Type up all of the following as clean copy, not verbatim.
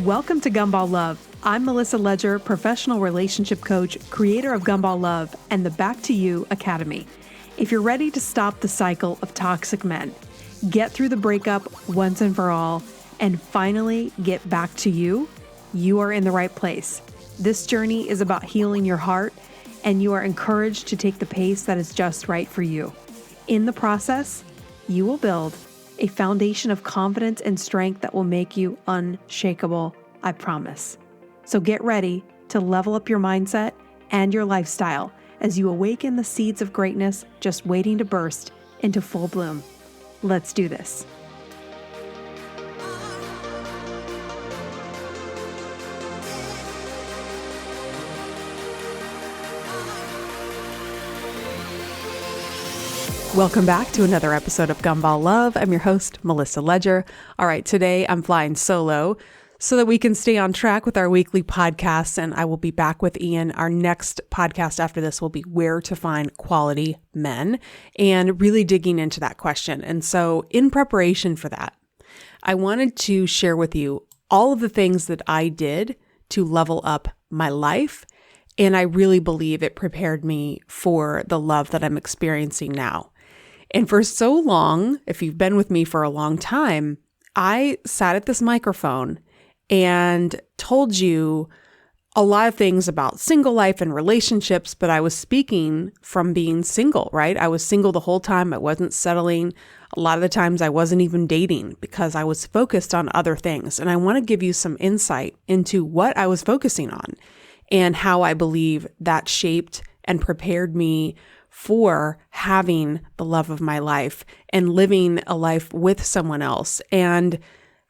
Welcome to Gumball Love. I'm Melissa Ledger, professional relationship coach, creator of Gumball Love and the Back to You Academy. If you're ready to stop the cycle of toxic men, get through the breakup once and for all, and finally get back to you, you are in the right place. This journey is about healing your heart, and you are encouraged to take the pace that is just right for you. In the process, you will build a foundation of confidence and strength that will make you unshakable, I promise. So get ready to level up your mindset and your lifestyle as you awaken the seeds of greatness just waiting to burst into full bloom. Let's do this. Welcome back to another episode of Gumball Love. I'm your host, Melissa Ledger. All right, today I'm flying solo so that we can stay on track with our weekly podcasts, and I will be back with Ian. Our next podcast after this will be where to find quality men and really digging into that question. And so in preparation for that, I wanted to share with you all of the things that I did to level up my life, and I really believe it prepared me for the love that I'm experiencing now. And for so long, if you've been with me for a long time, I sat at this microphone and told you a lot of things about single life and relationships, but I was speaking from being single, right? I was single the whole time. I wasn't settling. A lot of the times I wasn't even dating because I was focused on other things. And I want to give you some insight into what I was focusing on and how I believe that shaped and prepared me for having the love of my life and living a life with someone else, and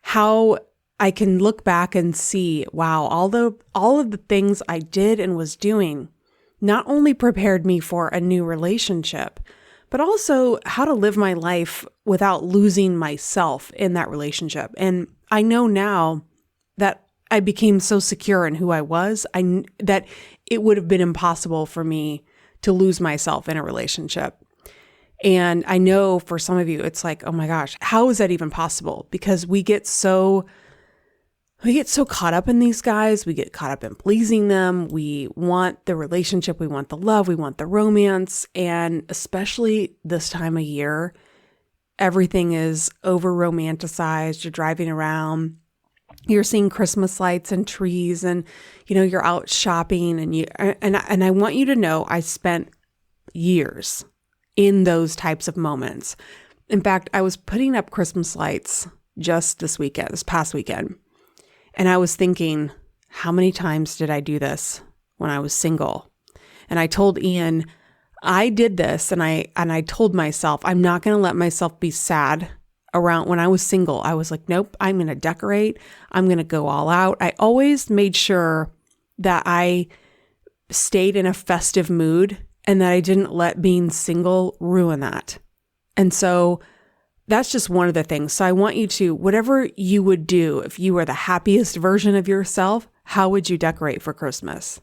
how I can look back and see, wow, all of the things I did and was doing not only prepared me for a new relationship, but also how to live my life without losing myself in that relationship. And I know now that I became so secure in who I was, that it would have been impossible for me to lose myself in a relationship. And I know for some of you, it's like, oh my gosh, how is that even possible? Because we get so caught up in these guys. We get caught up in pleasing them. We want the relationship. We want the love. We want the romance. And especially this time of year, everything is over romanticized. You're driving around, you're seeing Christmas lights and trees, and you're out shopping, and I want you to know I spent years in those types of moments. In fact, I was putting up Christmas lights just this past weekend, and I was thinking, how many times did I do this when I was single? And I told Ian, I did this, and I told myself, I'm not going to let myself be sad. Around when I was single, I was like, nope, I'm going to decorate. I'm going to go all out. I always made sure that I stayed in a festive mood and that I didn't let being single ruin that. And so that's just one of the things. So I want you to, whatever you would do if you were the happiest version of yourself, how would you decorate for Christmas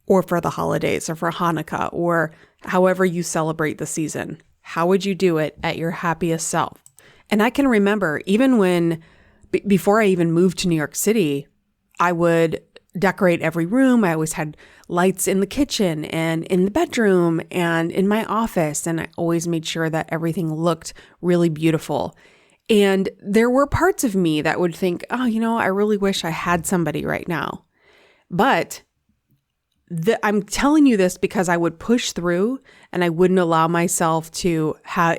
or for the holidays or for Hanukkah or however you celebrate the season? How would you do it at your happiest self? And I can remember even before I even moved to New York City, I would decorate every room. I always had lights in the kitchen and in the bedroom and in my office. And I always made sure that everything looked really beautiful. And there were parts of me that would think, oh, I really wish I had somebody right now. But I'm telling you this because I would push through and I wouldn't allow myself to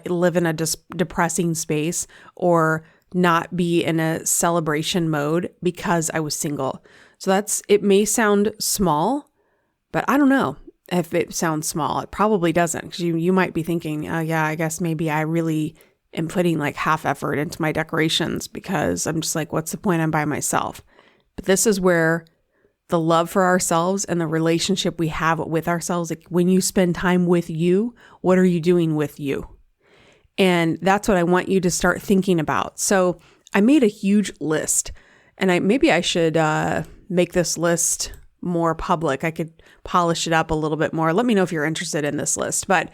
live in a depressing space or not be in a celebration mode because I was single. So it may sound small, but I don't know if it sounds small. It probably doesn't, because you might be thinking, oh yeah, I guess maybe I really am putting like half effort into my decorations because I'm just like, what's the point? I'm by myself. But this is where the love for ourselves and the relationship we have with ourselves, like when you spend time with you, what are you doing with you? And that's what I want you to start thinking about. So I made a huge list, and maybe I should make this list more public. I could polish it up a little bit more. Let me know if you're interested in this list. But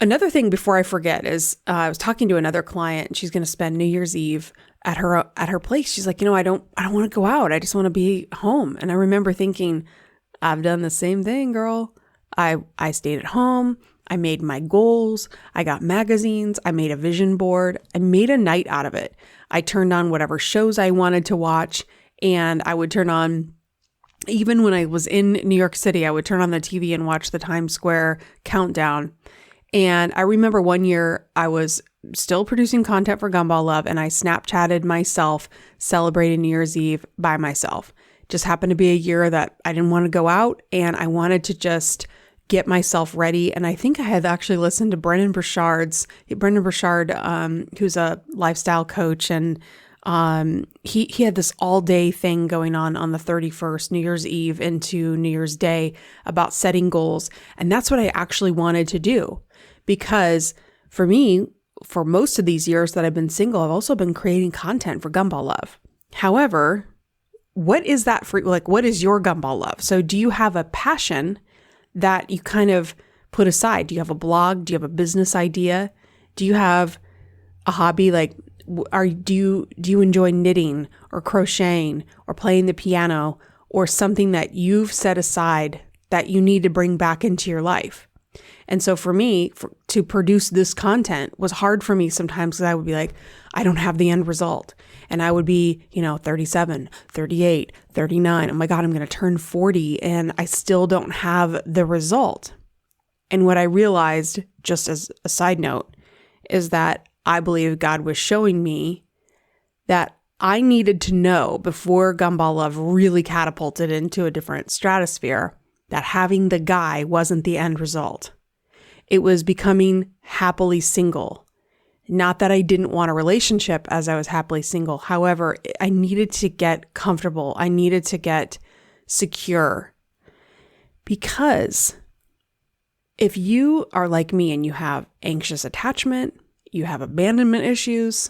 Another thing before I forget is I was talking to another client, and she's going to spend New Year's Eve at her place. She's like, I don't want to go out. I just want to be home. And I remember thinking, I've done the same thing, girl. I stayed at home. I made my goals. I got magazines. I made a vision board. I made a night out of it. I turned on whatever shows I wanted to watch, and I would turn on, even when I was in New York City, I would turn on the TV and watch the Times Square countdown. And I remember one year I was still producing content for Gumball Love, and I Snapchatted myself celebrating New Year's Eve by myself. Just happened to be a year that I didn't want to go out, and I wanted to just get myself ready. And I think I had actually listened to Brendan Burchard, who's a lifestyle coach, and he had this all day thing going on the 31st, New Year's Eve into New Year's Day, about setting goals. And that's what I actually wanted to do, because for me, for most of these years that I've been single, I've also been creating content for Gumball Love. However, what is that for? Like, what is your Gumball Love? So do you have a passion that you kind of put aside? Do you have a blog? Do you have a business idea? Do you have a hobby? Like, do you enjoy knitting or crocheting or playing the piano, or something that you've set aside that you need to bring back into your life? And so for me, to produce this content was hard for me sometimes, because I would be like, I don't have the end result. And I would be, 37, 38, 39. Oh my God, I'm going to turn 40 and I still don't have the result. And what I realized, just as a side note, is that I believe God was showing me that I needed to know, before Gumball Love really catapulted into a different stratosphere, that having the guy wasn't the end result. It was becoming happily single. Not that I didn't want a relationship as I was happily single. However, I needed to get comfortable. I needed to get secure. Because if you are like me and you have anxious attachment, you have abandonment issues,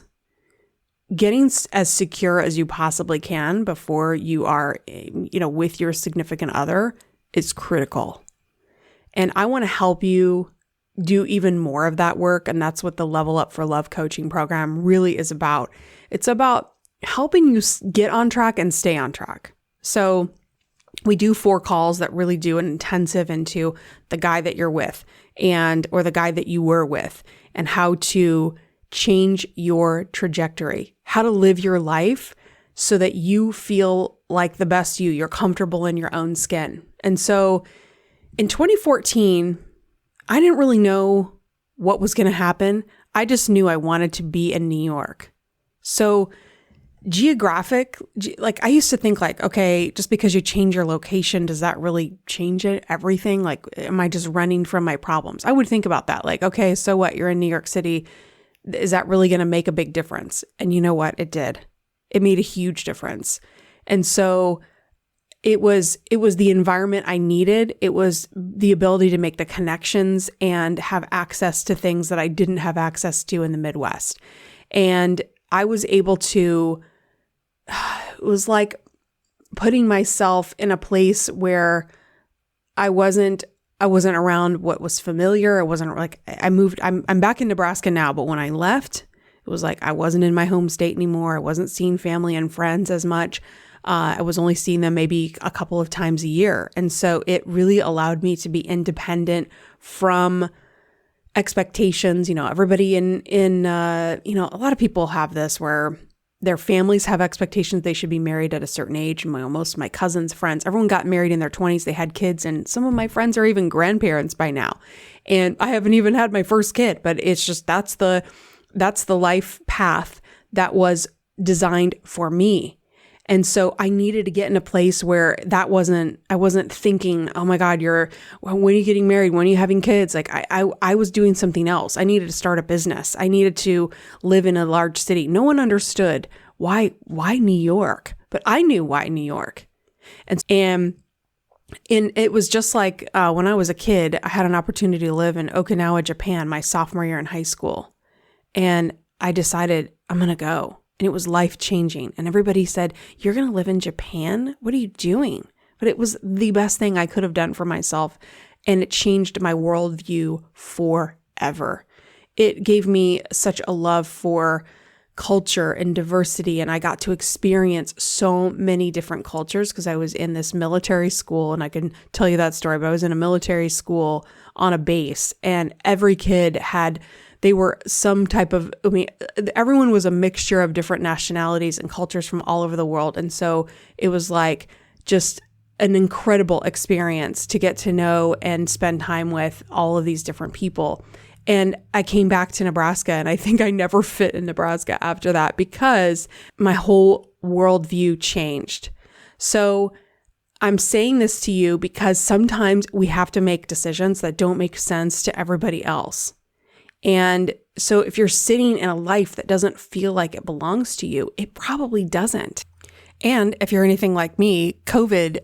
getting as secure as you possibly can before you are, with your significant other is critical. And I want to help you do even more of that work. And that's what the Level Up for Love coaching program really is about. It's about helping you get on track and stay on track. So we do 4 calls that really do an intensive into the guy that you're with, or the guy that you were with, and how to change your trajectory, how to live your life so that you feel like the best you, you're comfortable in your own skin. And so in 2014, I didn't really know what was going to happen. I just knew I wanted to be in New York. So I used to think like, okay, just because you change your location, does that really change everything? Like, am I just running from my problems? I would think about that. Like, okay, so what? You're in New York City. Is that really going to make a big difference? And you know what? It did. It made a huge difference. And so it was the environment I needed. It was the ability to make the connections and have access to things that I didn't have access to in the Midwest. And I was able to, it was like putting myself in a place where I wasn't around what was familiar. It wasn't like I'm back in Nebraska now, but when I left, it was like I wasn't in my home state anymore. I wasn't seeing family and friends as much. I was only seeing them maybe a couple of times a year. And so it really allowed me to be independent from expectations. Everybody in a lot of people have this where their families have expectations they should be married at a certain age. Most of my cousins, friends, everyone got married in their 20s. They had kids, and some of my friends are even grandparents by now. And I haven't even had my first kid, but it's just that's the life path that was designed for me. And so I needed to get in a place where I wasn't thinking, oh my God, when are you getting married? When are you having kids? Like I was doing something else. I needed to start a business. I needed to live in a large city. No one understood why New York, but I knew why New York. And it was just like when I was a kid, I had an opportunity to live in Okinawa, Japan, my sophomore year in high school. And I decided I'm going to go. And it was life-changing. And everybody said, you're going to live in Japan? What are you doing? But it was the best thing I could have done for myself. And it changed my worldview forever. ever. It gave me such a love for culture and diversity, and I got to experience so many different cultures because I was in this military school, and I can tell you that story, but I was in a military school on a base, and every kid they were some type of, everyone was a mixture of different nationalities and cultures from all over the world. And so it was like just an incredible experience to get to know and spend time with all of these different people. And I came back to Nebraska, and I think I never fit in Nebraska after that because my whole worldview changed. So I'm saying this to you because sometimes we have to make decisions that don't make sense to everybody else. And so if you're sitting in a life that doesn't feel like it belongs to you, it probably doesn't. And if you're anything like me, COVID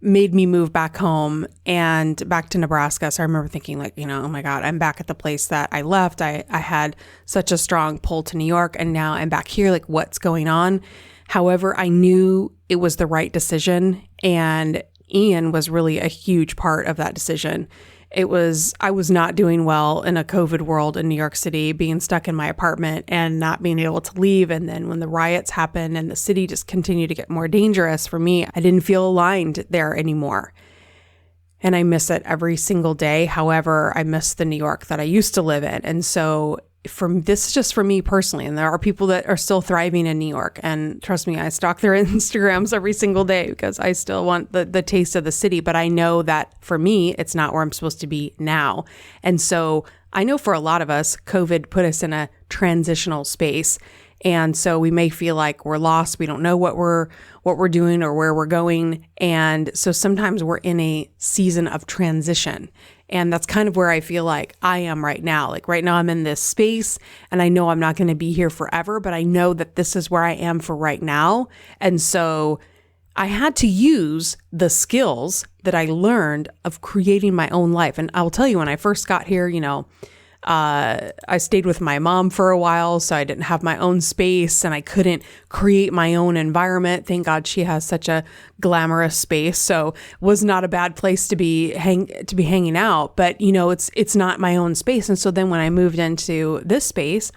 made me move back home and back to Nebraska. So I remember thinking like, oh my God, I'm back at the place that I left. I had such a strong pull to New York, and now I'm back here. Like, what's going on? However, I knew it was the right decision, and Ian was really a huge part of that decision. I was not doing well in a COVID world in New York City, being stuck in my apartment and not being able to leave. And then when the riots happened and the city just continued to get more dangerous for me, I didn't feel aligned there anymore. And I miss it every single day. However, I miss the New York that I used to live in. And so this is just for me personally. And there are people that are still thriving in New York. And trust me, I stalk their Instagrams every single day because I still want the taste of the city. But I know that for me, it's not where I'm supposed to be now. And so I know for a lot of us, COVID put us in a transitional space. And so we may feel like we're lost. We don't know what we're doing or where we're going. And so sometimes we're in a season of transition. And that's kind of where I feel like I am right now. Like right now I'm in this space, and I know I'm not going to be here forever, but I know that this is where I am for right now. And so I had to use the skills that I learned of creating my own life. And I'll tell you, when I first got here, I stayed with my mom for a while, so I didn't have my own space and I couldn't create my own environment. Thank God she has such a glamorous space, so it was not a bad place to be hanging out. But it's not my own space. And so then when I moved into this space,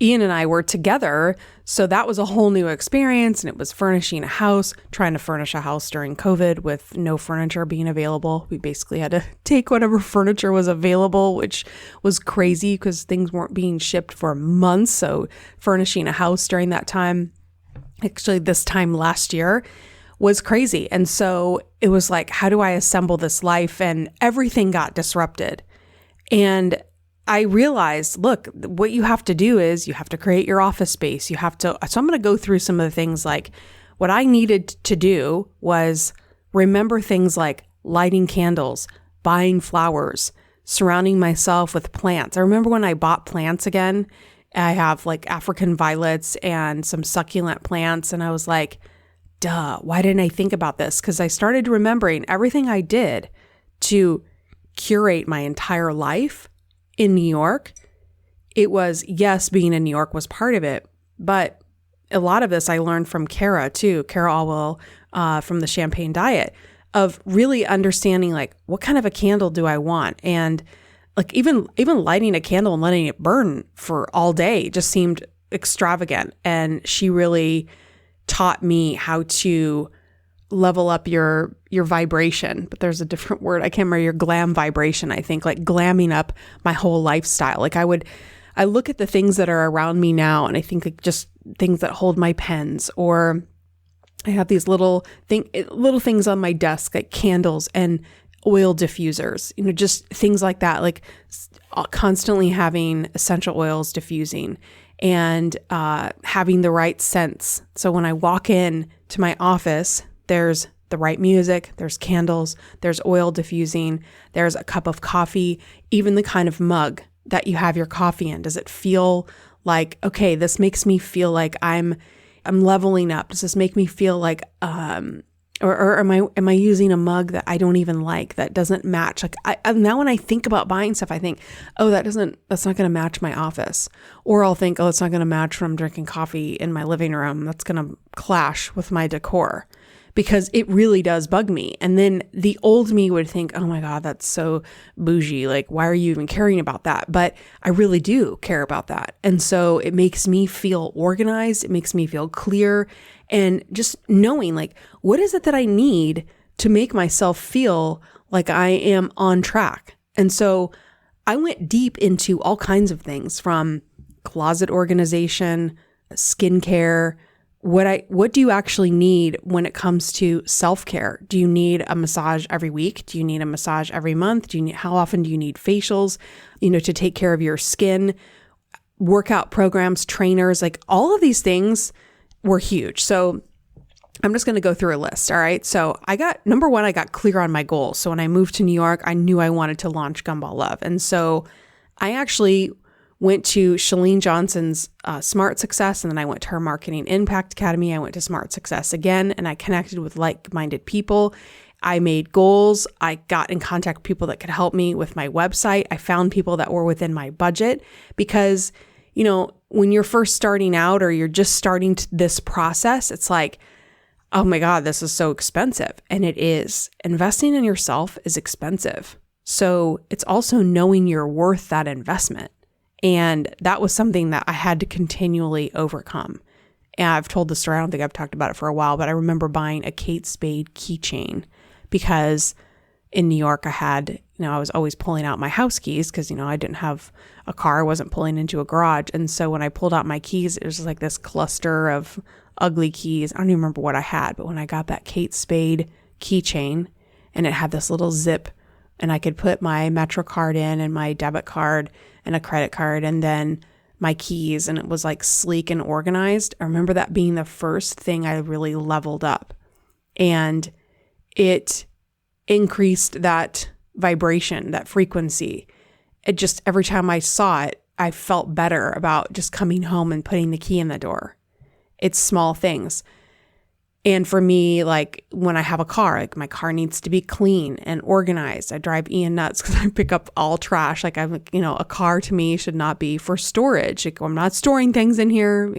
Ian and I were together, so that was a whole new experience, and it was furnishing a house, trying to furnish a house during COVID with no furniture being available. We basically had to take whatever furniture was available, which was crazy because things weren't being shipped for months. So furnishing a house during that time, actually this time last year, was crazy. And so it was like, how do I assemble this life? And everything got disrupted. And I realized, look, what you have to do is you have to create your office space. So I'm going to go through some of the things. Like what I needed to do was remember things like lighting candles, buying flowers, surrounding myself with plants. I remember when I bought plants again, I have like African violets and some succulent plants. And I was like, duh, why didn't I think about this? Because I started remembering everything I did to curate my entire life in New York. It was, yes, being in New York was part of it, but a lot of this I learned from Kara too, Kara Alwell, from the Champagne Diet, of really understanding like, what kind of a candle do I want? And like even lighting a candle and letting it burn for all day just seemed extravagant. And she really taught me how to level up your vibration, but there's a different word. I can't remember, your glam vibration, I think, like glamming up my whole lifestyle. Like I look at the things that are around me now, and I think like just things that hold my pens, or I have these little things on my desk, like candles and oil diffusers, just things like that, like constantly having essential oils diffusing and having the right scents. So when I walk in to my office, there's the right music, there's candles, there's oil diffusing, there's a cup of coffee, even the kind of mug that you have your coffee in. Does it feel like, okay, this makes me feel like I'm leveling up? Does this make me feel like, or am I using a mug that I don't even like, that doesn't match? Like now when I think about buying stuff, I think, oh, that's not going to match my office. Or I'll think, oh, it's not going to match when I'm drinking coffee in my living room. That's going to clash with my decor. because it really does bug me. And then the old me would think, oh my God, that's so bougie. Like, why are you even caring about that? But I really do care about that. And so it makes me feel organized. It makes me feel clear. And just knowing, like, what is it that I need to make myself feel like I am on track? And so I went deep into all kinds of things, from closet organization, skincare. What do you actually need when it comes to self-care? Do you need a massage every week? Do you need a massage every month? How often do you need facials, to take care of your skin? Workout programs, trainers, like all of these things were huge. So I'm just going to go through a list. All right. So number one, I got clear on my goals. So when I moved to New York, I knew I wanted to launch Gumball Love. And so I actually went to Chalene Johnson's Smart Success, and then I went to her Marketing Impact Academy. I went to Smart Success again, and I connected with like-minded people. I made goals. I got in contact with people that could help me with my website. I found people that were within my budget because, when you're first starting out or you're just starting this process, it's like, oh my God, this is so expensive. And it is. Investing in yourself is expensive. So it's also knowing you're worth that investment. And that was something that I had to continually overcome. And I've told the story, I don't think I've talked about it for a while, but I remember buying a Kate Spade keychain because in New York I was always pulling out my house keys because, I didn't have a car, I wasn't pulling into a garage. And so when I pulled out my keys, it was just like this cluster of ugly keys. I don't even remember what I had, but when I got that Kate Spade keychain and it had this little zip and I could put my Metro card in and my debit card and a credit card and then my keys, and it was like sleek and organized. I remember that being the first thing I really leveled up, and it increased that vibration, that frequency. It just, every time I saw it, I felt better about just coming home and putting the key in the door. It's small things. And for me, like when I have a car, like my car needs to be clean and organized. I drive Ian nuts because I pick up all trash. Like a car to me should not be for storage. Like, I'm not storing things in here.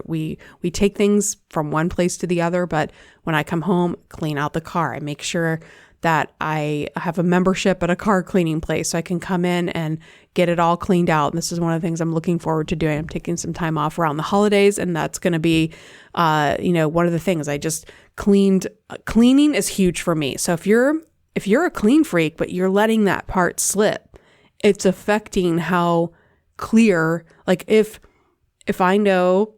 We take things from one place to the other. But when I come home, clean out the car. I make sure that I have a membership at a car cleaning place so I can come in and get it all cleaned out. And this is one of the things I'm looking forward to doing. I'm taking some time off around the holidays, and that's going to be, one of the things I just cleaned. Cleaning is huge for me. So if you're a clean freak, but you're letting that part slip, it's affecting how clear, like if I know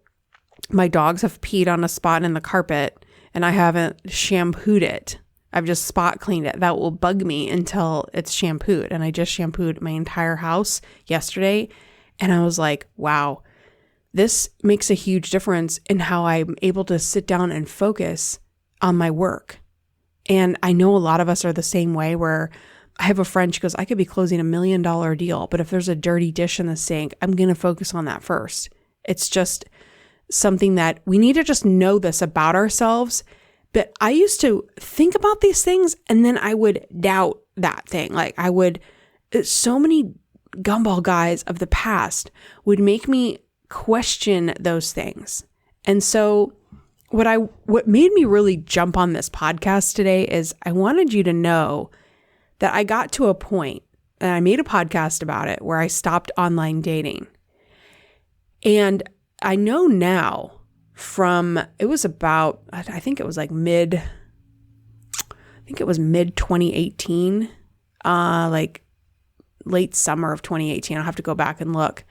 my dogs have peed on a spot in the carpet and I haven't shampooed it, I've just spot cleaned it, that will bug me until it's shampooed. And I just shampooed my entire house yesterday. And I was like, wow, this makes a huge difference in how I'm able to sit down and focus on my work. And I know a lot of us are the same way, where I have a friend, she goes, I could be closing $1 million deal, but if there's a dirty dish in the sink, I'm going to focus on that first. It's just something that we need to just know this about ourselves. But I used to think about these things and then I would doubt that thing. Like so many gumball guys of the past would make me question those things. And so what made me really jump on this podcast today is I wanted you to know that I got to a point, and I made a podcast about it, where I stopped online dating. And I know now it was about, I think it was like mid 2018, like late summer of 2018. I'll have to go back and look.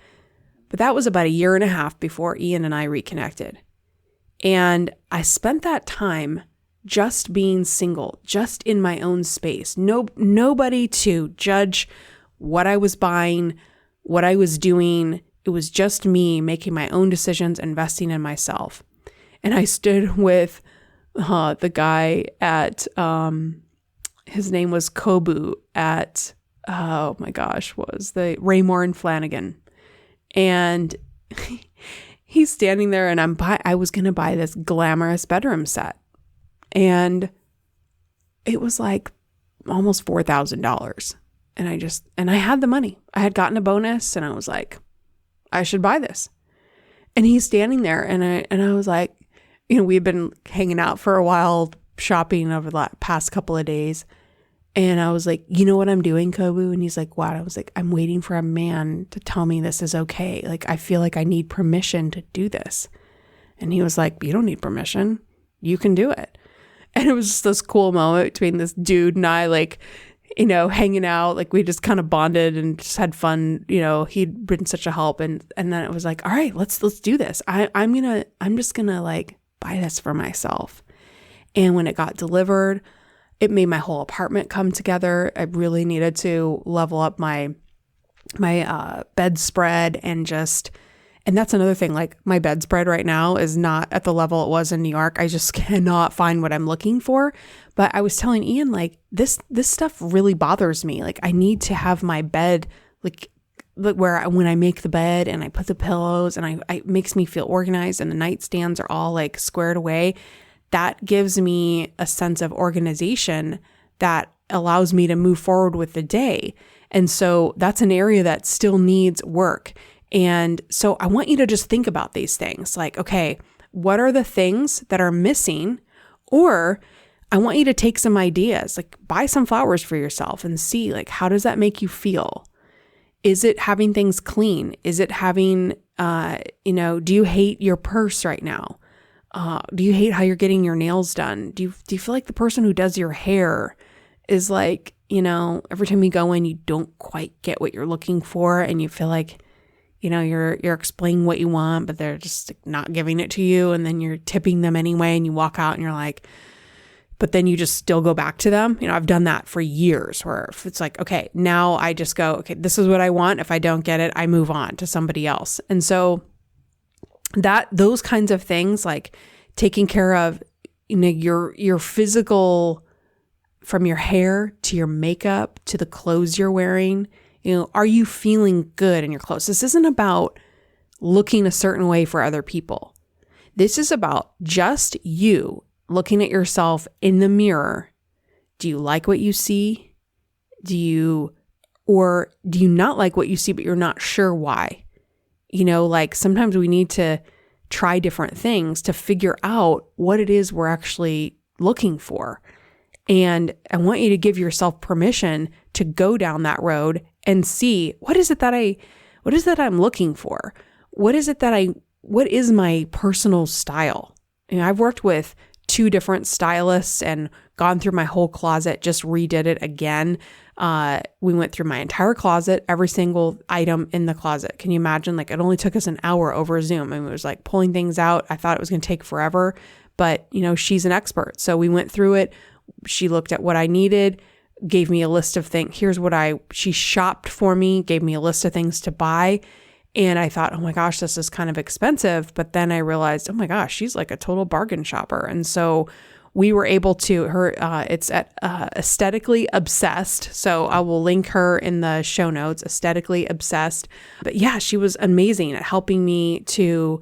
But that was about 1.5 years before Ian and I reconnected. And I spent that time just being single, just in my own space. Nobody to judge what I was buying, what I was doing. It was just me making my own decisions, investing in myself. And I stood with the guy at, his name was Kobu at, oh my gosh, what was the Raymore and Flanagan. And he's standing there, and I was going to buy this glamorous bedroom set. And it was like almost $4,000. And I had the money. I had gotten a bonus, and I was like, I should buy this. And he's standing there, and I was like, we had been hanging out for a while shopping over the past couple of days. And I was like, you know what I'm doing, Kobu? And he's like, what? I was like, I'm waiting for a man to tell me this is okay. Like, I feel like I need permission to do this. And he was like, you don't need permission. You can do it. And it was just this cool moment between this dude and I, like, you know, hanging out. Like, we just kind of bonded and just had fun. You know, he'd been such a help. And then it was like, all right, let's do this. I'm just gonna like buy this for myself. And when it got delivered, it made my whole apartment come together. I really needed to level up my bedspread and that's another thing. Like, my bedspread right now is not at the level it was in New York. I just cannot find what I'm looking for. But I was telling Ian, like, this stuff really bothers me. Like, I need to have my bed like where when I make the bed and I put the pillows and it makes me feel organized, and the nightstands are all like squared away. That gives me a sense of organization that allows me to move forward with the day. And so that's an area that still needs work. And so I want you to just think about these things like, okay, what are the things that are missing? Or I want you to take some ideas, like buy some flowers for yourself and see, like, how does that make you feel? Is it having things clean? Is it having, do you hate your purse right now? Do you hate how you're getting your nails done? Do you feel like the person who does your hair is like, every time you go in, you don't quite get what you're looking for, and you feel like, you're explaining what you want, but they're just like not giving it to you, and then you're tipping them anyway, and you walk out and you're like, but then you just still go back to them. I've done that for years, where it's like, okay, now I just go, okay, this is what I want. If I don't get it, I move on to somebody else. And so those kinds of things, like taking care of, your physical, from your hair to your makeup to the clothes you're wearing, are you feeling good in your clothes? This isn't about looking a certain way for other people. This is about just you looking at yourself in the mirror. Do you like what you see? Or do you not like what you see, but you're not sure why? Like sometimes we need to try different things to figure out what it is we're actually looking for. And I want you to give yourself permission to go down that road and see, what is it that I'm looking for? What is my personal style? I've worked with 2 different stylists and gone through my whole closet, just redid it again. We went through my entire closet, every single item in the closet. Can you imagine? Like, it only took us an hour over Zoom, and it was like pulling things out. I thought it was going to take forever, but she's an expert. So we went through it. She looked at what I needed, gave me a list of things. She shopped for me, gave me a list of things to buy. And I thought, oh my gosh, this is kind of expensive. But then I realized, oh my gosh, she's like a total bargain shopper. And so we were able to, it's at Aesthetically Obsessed. So I will link her in the show notes, Aesthetically Obsessed. But yeah, she was amazing at helping me to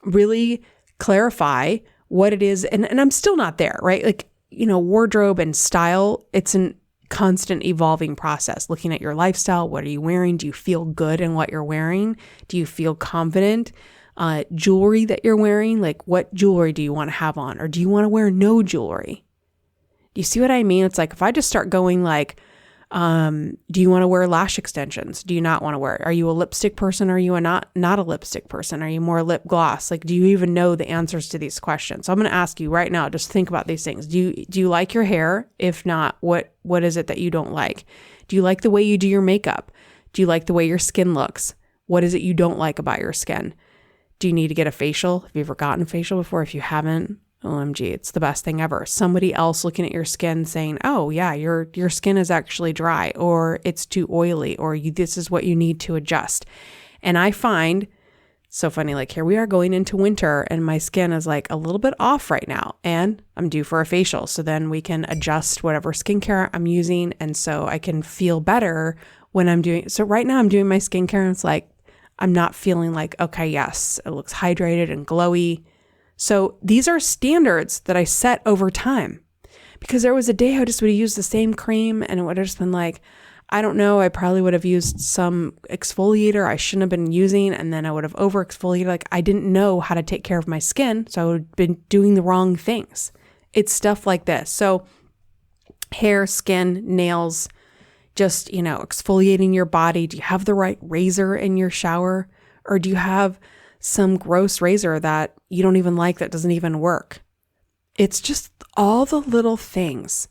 really clarify what it is. And I'm still not there, right? Like, wardrobe and style, it's an constant evolving process. Looking at your lifestyle, what are you wearing? Do you feel good in what you're wearing? Do you feel confident? Jewelry that you're wearing, like what jewelry do you want to have on? Or do you want to wear no jewelry? Do you see what I mean? It's like, if I just start going like, do you want to wear lash extensions? Do you not want to wear it? Are you a lipstick person? Or are you not a lipstick person? Are you more lip gloss? Like, do you even know the answers to these questions? So I'm going to ask you right now, just think about these things. Do you like your hair? If not, what is it that you don't like? Do you like the way you do your makeup? Do you like the way your skin looks? What is it you don't like about your skin? Do you need to get a facial? Have you ever gotten a facial before? If you haven't, OMG, it's the best thing ever. Somebody else looking at your skin saying, oh yeah, your skin is actually dry, or it's too oily, or this is what you need to adjust. And I find so funny, like here we are going into winter and my skin is like a little bit off right now and I'm due for a facial. So then we can adjust whatever skincare I'm using. And so I can feel better when I'm doing, so right now I'm doing my skincare and it's like, I'm not feeling like, okay, yes, it looks hydrated and glowy. So these are standards that I set over time, because there was a day I just would have used the same cream and it would have just been like, I don't know, I probably would have used some exfoliator I shouldn't have been using, and then I would have over exfoliated. Like, I didn't know how to take care of my skin, so I would have been doing the wrong things. It's stuff like this. So hair, skin, nails, just, exfoliating your body. Do you have the right razor in your shower? Or do you have some gross razor that you don't even like, that doesn't even work? It's just all the little things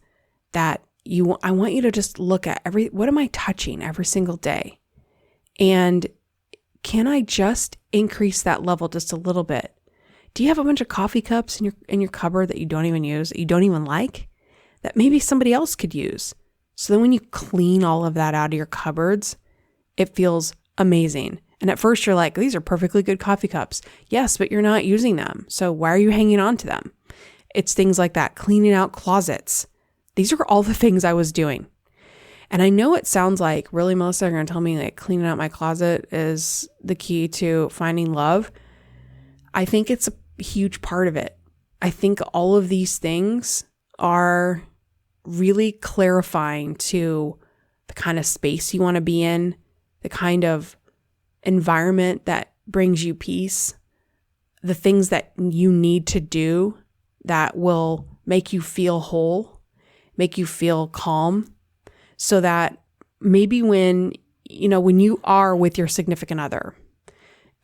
that I want you to just look at what am I touching every single day? And can I just increase that level just a little bit? Do you have a bunch of coffee cups in your cupboard that you don't even use, that you don't even like, that maybe somebody else could use? So then when you clean all of that out of your cupboards, it feels amazing. And at first you're like, these are perfectly good coffee cups. Yes, but you're not using them. So why are you hanging on to them? It's things like that, cleaning out closets. These are all the things I was doing. And I know it sounds like, really, Melissa, you're going to tell me like cleaning out my closet is the key to finding love. I think it's a huge part of it. I think all of these things are really clarifying to the kind of space you want to be in, the kind of environment that brings you peace, the things that you need to do that will make you feel whole, make you feel calm, so that maybe when you are with your significant other,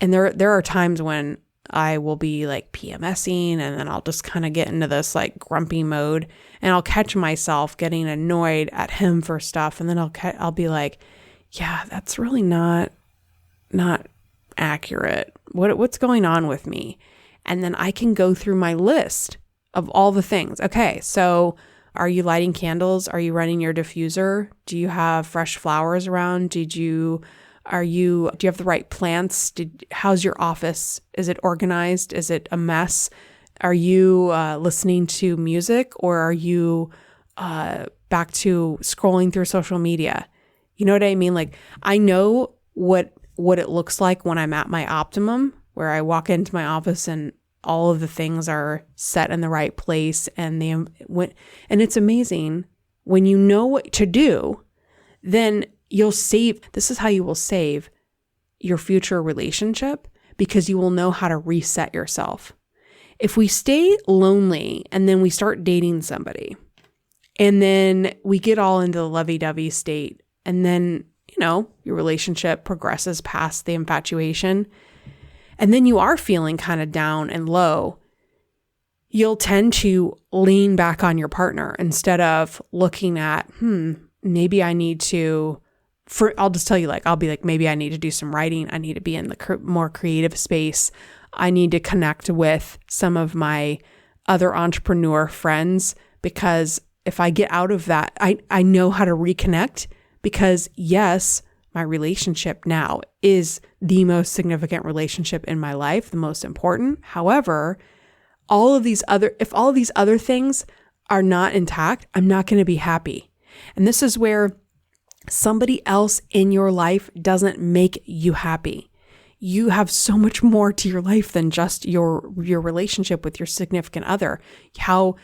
and there are times when I will be like PMSing, and then I'll just kind of get into this like grumpy mode, and I'll catch myself getting annoyed at him for stuff, and then I'll be like, yeah, that's really not accurate. What's going on with me? And then I can go through my list of all the things. Okay, so are you lighting candles? Are you running your diffuser? Do you have fresh flowers around? Do you have the right plants? How's your office? Is it organized? Is it a mess? Are you listening to music, or are you back to scrolling through social media? You know what I mean? Like, I know what it looks like when I'm at my optimum, where I walk into my office and all of the things are set in the right place, and it's amazing when you know what to do. Then you'll save. This is how you will save your future relationship, because you will know how to reset yourself. If we stay lonely and then we start dating somebody, and then we get all into the lovey-dovey state, and then your relationship progresses past the infatuation, and then you are feeling kind of down and low, you'll tend to lean back on your partner instead of looking at, maybe I need to, I'll just tell you, I'll be like, maybe I need to do some writing. I need to be in the more creative space. I need to connect with some of my other entrepreneur friends, because if I get out of that, I know how to reconnect, because yes, my relationship now is the most significant relationship in my life, the most important. However, if all of these other things are not intact, I'm not going to be happy. And this is where somebody else in your life doesn't make you happy. You have so much more to your life than just your relationship with your significant other. How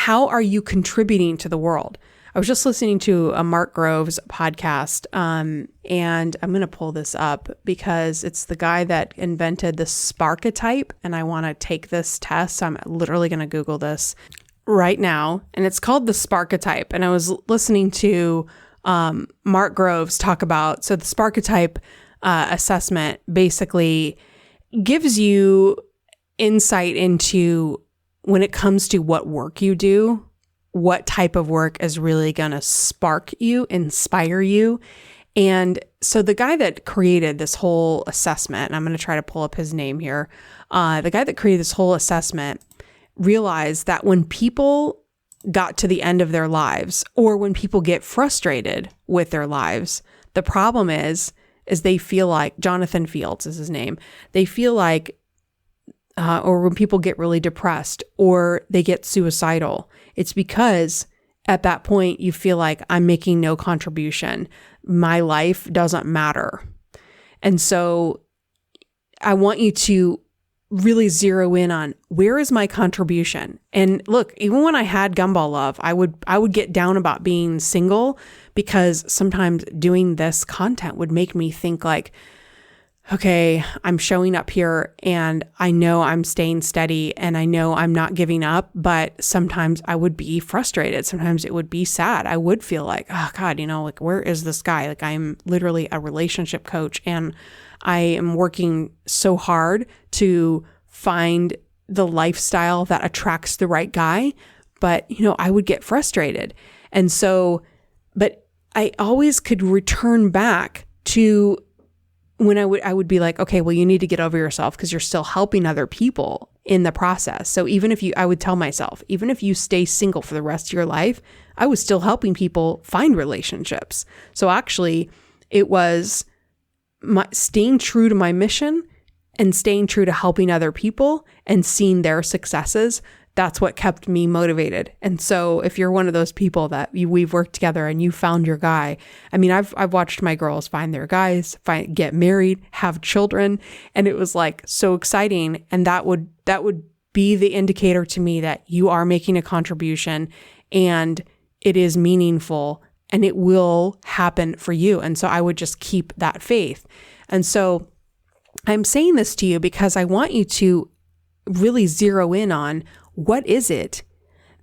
are you contributing to the world? I was just listening to a Mark Groves podcast, and I'm going to pull this up because it's the guy that invented the Sparketype, and I want to take this test. So I'm literally going to Google this right now, and it's called the Sparketype. And I was listening to Mark Groves talk about, so the Sparketype assessment basically gives you insight into, when it comes to what work you do, what type of work is really going to spark you, inspire you. And so the guy that created this whole assessment, and I'm going to try to pull up his name here, the guy that created this whole assessment realized that when people got to the end of their lives, or when people get frustrated with their lives, the problem is they feel like, Jonathan Fields is his name, they feel like, or when people get really depressed or they get suicidal, it's because at that point you feel like, I'm making no contribution. My life doesn't matter. And so I want you to really zero in on where is my contribution. And look, even when I had Gumball Love, I would get down about being single because sometimes doing this content would make me think like, okay, I'm showing up here and I know I'm staying steady and I know I'm not giving up, but sometimes I would be frustrated. Sometimes it would be sad. I would feel like, oh God, like where is this guy? Like I'm literally a relationship coach and I am working so hard to find the lifestyle that attracts the right guy. But, I would get frustrated. And so, but I always could return back to when I would be like, okay, well, you need to get over yourself because you're still helping other people in the process. So I would tell myself, even if you stay single for the rest of your life, I was still helping people find relationships. So actually it was staying true to my mission and staying true to helping other people and seeing their successes. That's what kept me motivated. And so if you're one of those people that we've worked together and you found your guy, I mean, I've watched my girls find their guys, get married, have children, and it was like so exciting. And that would be the indicator to me that you are making a contribution and it is meaningful and it will happen for you. And so I would just keep that faith. And so I'm saying this to you because I want you to really zero in on what is it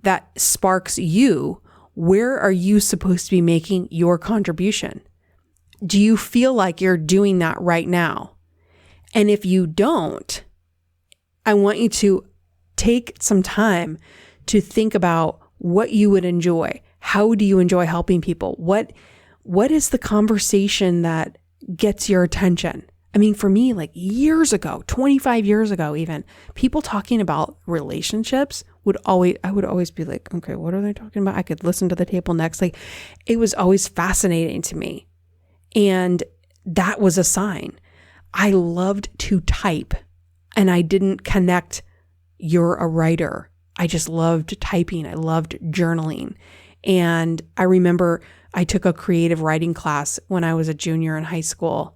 that sparks you? Where are you supposed to be making your contribution? Do you feel like you're doing that right now? And if you don't, I want you to take some time to think about what you would enjoy. How do you enjoy helping people? What is the conversation that gets your attention? I mean, for me, like years ago, 25 years ago, even people talking about relationships I would always be like, okay, what are they talking about? I could listen to the table next. Like it was always fascinating to me. And that was a sign. I loved to type and I didn't connect, you're a writer. I just loved typing. I loved journaling. And I remember I took a creative writing class when I was a junior in high school.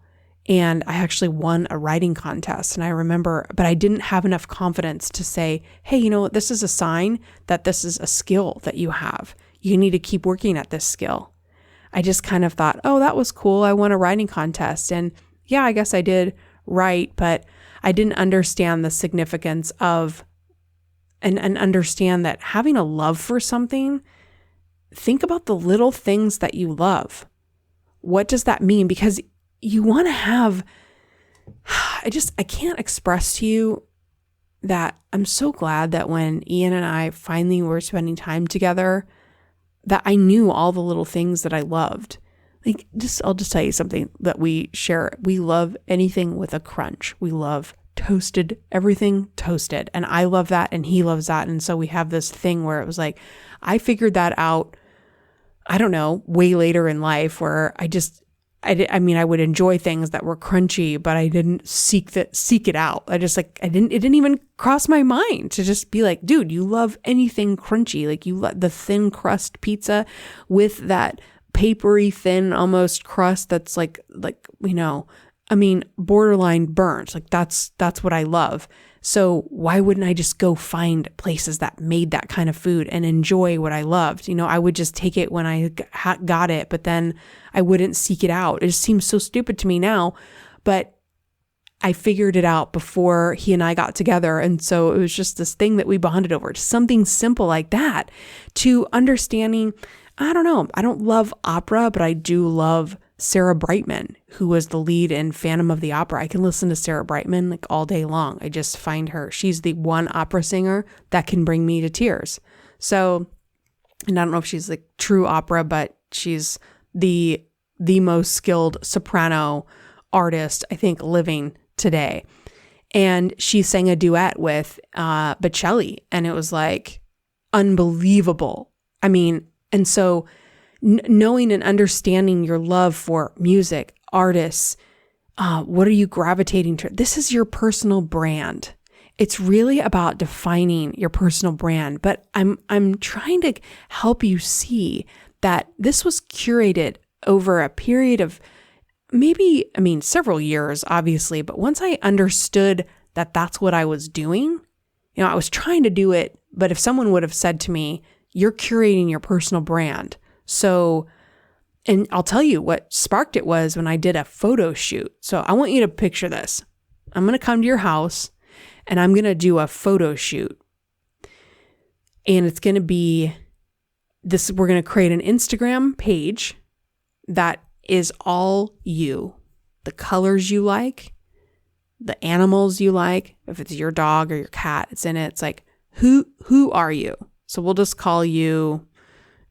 And I actually won a writing contest. And I remember, but I didn't have enough confidence to say, hey, this is a sign that this is a skill that you have. You need to keep working at this skill. I just kind of thought, oh, that was cool. I won a writing contest. And yeah, I guess I did write, but I didn't understand the significance of and understand that having a love for something, think about the little things that you love. What does that mean? Because you want to have, I can't express to you that I'm so glad that when Ian and I finally were spending time together, that I knew all the little things that I loved. I'll just tell you something that we share. We love anything with a crunch. We love everything toasted. And I love that and he loves that. And so we have this thing where it was like, I figured that out, I don't know, way later in life where I would enjoy things that were crunchy, but I didn't seek it out. It didn't even cross my mind to just be like, dude, you love anything crunchy. Like you love the thin crust pizza with that papery thin almost crust that's borderline burnt. Like that's what I love. So why wouldn't I just go find places that made that kind of food and enjoy what I loved? I would just take it when I got it, but then I wouldn't seek it out. It just seems so stupid to me now, but I figured it out before he and I got together. And so it was just this thing that we bonded over, something simple like that, to understanding, I don't know, I don't love opera, but I do love Sarah Brightman, who was the lead in Phantom of the Opera. I can listen to Sarah Brightman like all day long. I just find she's the one opera singer that can bring me to tears. So, and I don't know if she's like true opera, but she's the most skilled soprano artist, I think, living today. And she sang a duet with Bocelli, and it was like unbelievable. I mean, and so knowing and understanding your love for music, artists, what are you gravitating to? This is your personal brand. It's really about defining your personal brand, but I'm trying to help you see that this was curated over a period of several years, obviously, but once I understood that that's what I was doing. I was trying to do it, but if someone would have said to me, you're curating your personal brand. So, and I'll tell you what sparked it was when I did a photo shoot. So I want you to picture this. I'm going to come to your house and I'm going to do a photo shoot. And it's going to be this, we're going to create an Instagram page that is all you, the colors you like, the animals you like. If it's your dog or your cat, it's in it. It's like, who are you? So we'll just call you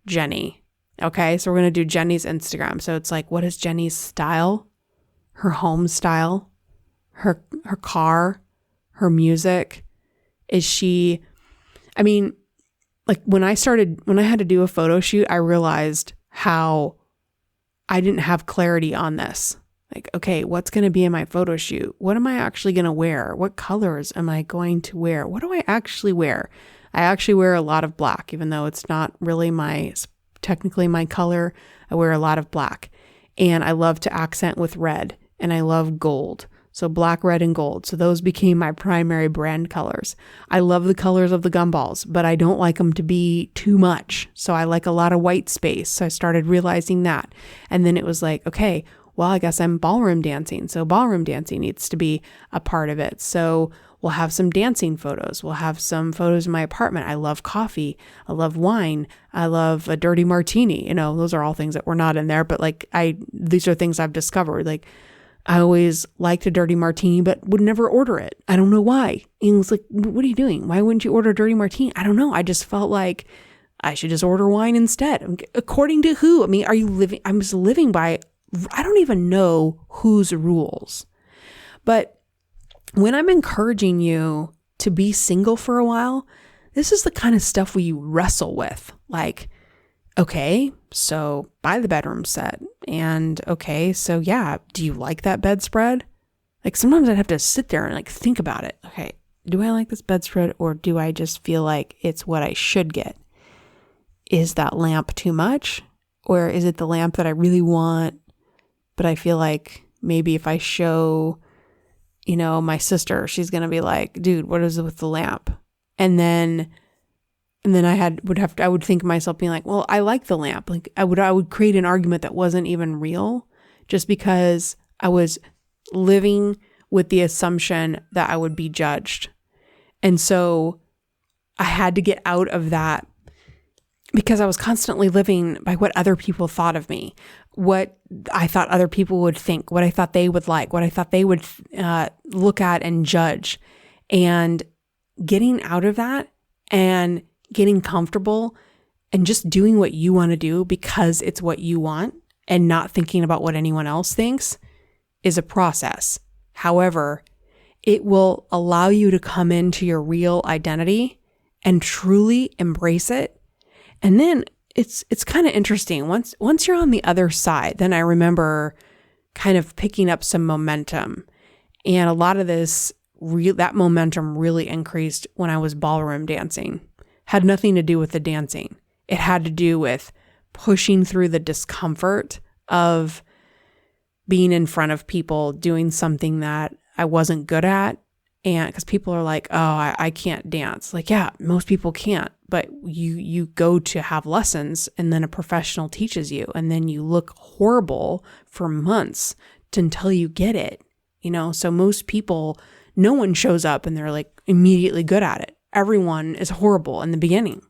Jenny. Okay. So we're going to do Jenny's Instagram. So it's like, what is Jenny's style? Her home style, her car, her music. Is she, like when I had to do a photo shoot, I realized how I didn't have clarity on this. Like, okay, what's going to be in my photo shoot? What am I actually going to wear? What colors am I going to wear? What do I actually wear? I actually wear a lot of black, even though it's not really technically my color. I wear a lot of black, and I love to accent with red, and I love gold. So black, red, and gold. So those became my primary brand colors. I love the colors of the gumballs, but I don't like them to be too much. So I like a lot of white space. So I started realizing that. And then it was like, okay, well, I guess I'm ballroom dancing. So ballroom dancing needs to be a part of it. So we'll have some dancing photos. We'll have some photos in my apartment. I love coffee. I love wine. I love a dirty martini. Those are all things that were not in there, but these are things I've discovered. Like, I always liked a dirty martini, but would never order it. I don't know why. And it was like, what are you doing? Why wouldn't you order a dirty martini? I don't know. I just felt like I should just order wine instead. According to who? Are you living? I'm just living by, I don't even know whose rules. But when I'm encouraging you to be single for a while, this is the kind of stuff we wrestle with. Like, okay, so buy the bedroom set. And okay, so yeah, do you like that bedspread? Like sometimes I'd have to sit there and like think about it. Okay, do I like this bedspread, or do I just feel like it's what I should get? Is that lamp too much? Or is it the lamp that I really want, but I feel like maybe if I show, my sister, she's going to be like, dude, what is it with the lamp? And then I would think of myself being like, well, I like the lamp. Like I would create an argument that wasn't even real, just because I was living with the assumption that I would be judged. And so I had to get out of that, because I was constantly living by what other people thought of me, what I thought other people would think, what I thought they would like, what I thought they would look at and judge. And getting out of that and getting comfortable and just doing what you want to do because it's what you want and not thinking about what anyone else thinks is a process. However, it will allow you to come into your real identity and truly embrace it. And then it's kind of interesting. Once you're on the other side, then I remember kind of picking up some momentum. And a lot of that momentum really increased when I was ballroom dancing. Had nothing to do with the dancing. It had to do with pushing through the discomfort of being in front of people, doing something that I wasn't good at. And because people are like, oh, I can't dance. Like, yeah, most people can't, but you go to have lessons and then a professional teaches you, and then you look horrible for months until you get it, So most people, no one shows up and they're like immediately good at it. Everyone is horrible in the beginning.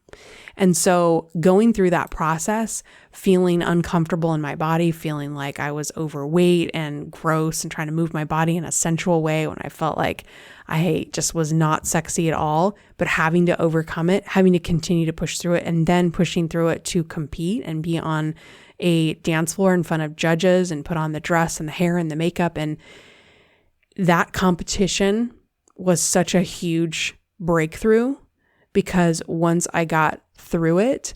And so going through that process, feeling uncomfortable in my body, feeling like I was overweight and gross and trying to move my body in a sensual way when I felt like I just was not sexy at all, but having to overcome it, having to continue to push through it, and then pushing through it to compete and be on a dance floor in front of judges and put on the dress and the hair and the makeup. And that competition was such a huge breakthrough, because once I got through it,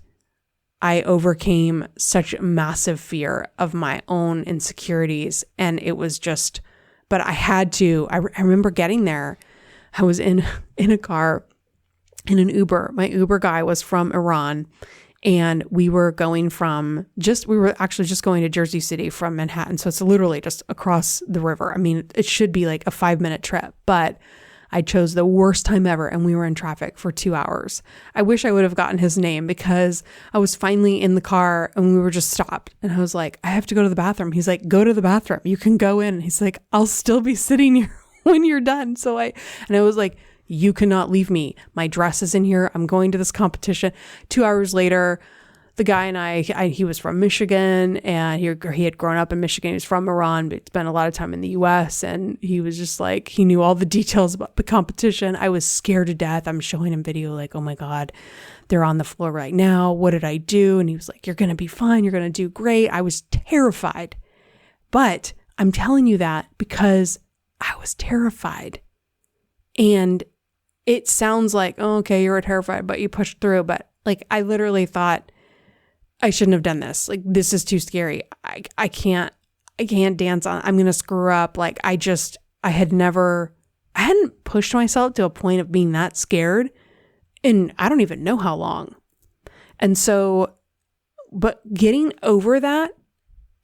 I overcame such massive fear of my own insecurities. And it was just, but I had to, I remember getting there. I was in a car, in an Uber. My Uber guy was from Iran, and we were actually just going to Jersey City from Manhattan. So it's literally just across the river. I mean, it should be like a 5-minute trip, but I chose the worst time ever and we were in traffic for 2 hours. I wish I would have gotten his name because I was finally in the car and we were just stopped. And I was like, I have to go to the bathroom. He's like, go to the bathroom. You can go in. And he's like, I'll still be sitting here when you're done. I was like, you cannot leave me. My dress is in here. I'm going to this competition. 2 hours later, the guy and I, he was from Michigan and he had grown up in Michigan. He was from Iran, but spent a lot of time in the US. And he was just like, he knew all the details about the competition. I was scared to death. I'm showing him video like, oh my God, they're on the floor right now. What did I do? And he was like, you're going to be fine. You're going to do great. I was terrified. But I'm telling you that because I was terrified. And it sounds like, oh, okay, you were terrified, but you pushed through. But like, I literally thought, I shouldn't have done this. Like, this is too scary. I can't dance on, I'm going to screw up. Like, I hadn't pushed myself to a point of being that scared. And I don't even know how long. And so, but getting over that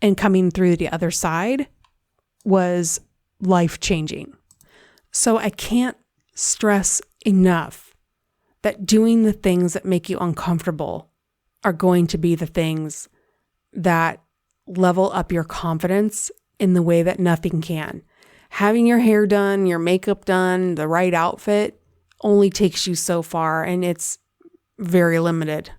and coming through the other side was life-changing. So I can't stress enough that doing the things that make you uncomfortable are going to be the things that level up your confidence in the way that nothing can. Having your hair done, your makeup done, the right outfit only takes you so far, and it's very limited.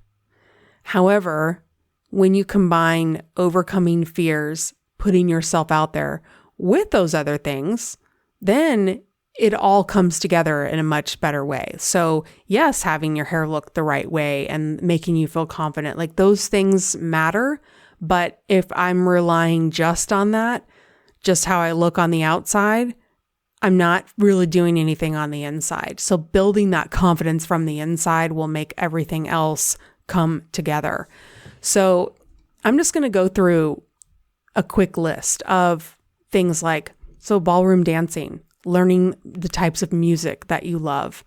However, when you combine overcoming fears, putting yourself out there with those other things, then it all comes together in a much better way. So yes, having your hair look the right way and making you feel confident, like those things matter. But if I'm relying just on that, just how I look on the outside, I'm not really doing anything on the inside. So building that confidence from the inside will make everything else come together. So I'm just going to go through a quick list of things like, so ballroom dancing, learning the types of music that you love,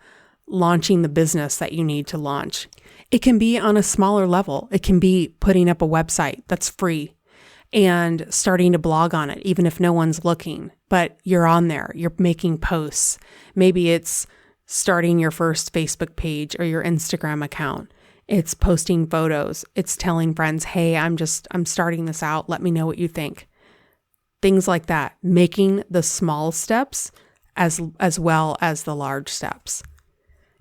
launching the business that you need to launch. It can be on a smaller level. It can be putting up a website that's free and starting to blog on it, even if no one's looking, but you're on there, you're making posts. Maybe it's starting your first Facebook page or your Instagram account. It's posting photos. It's telling friends, hey, I'm starting this out. Let me know what you think. Things like that, making the small steps as well as the large steps.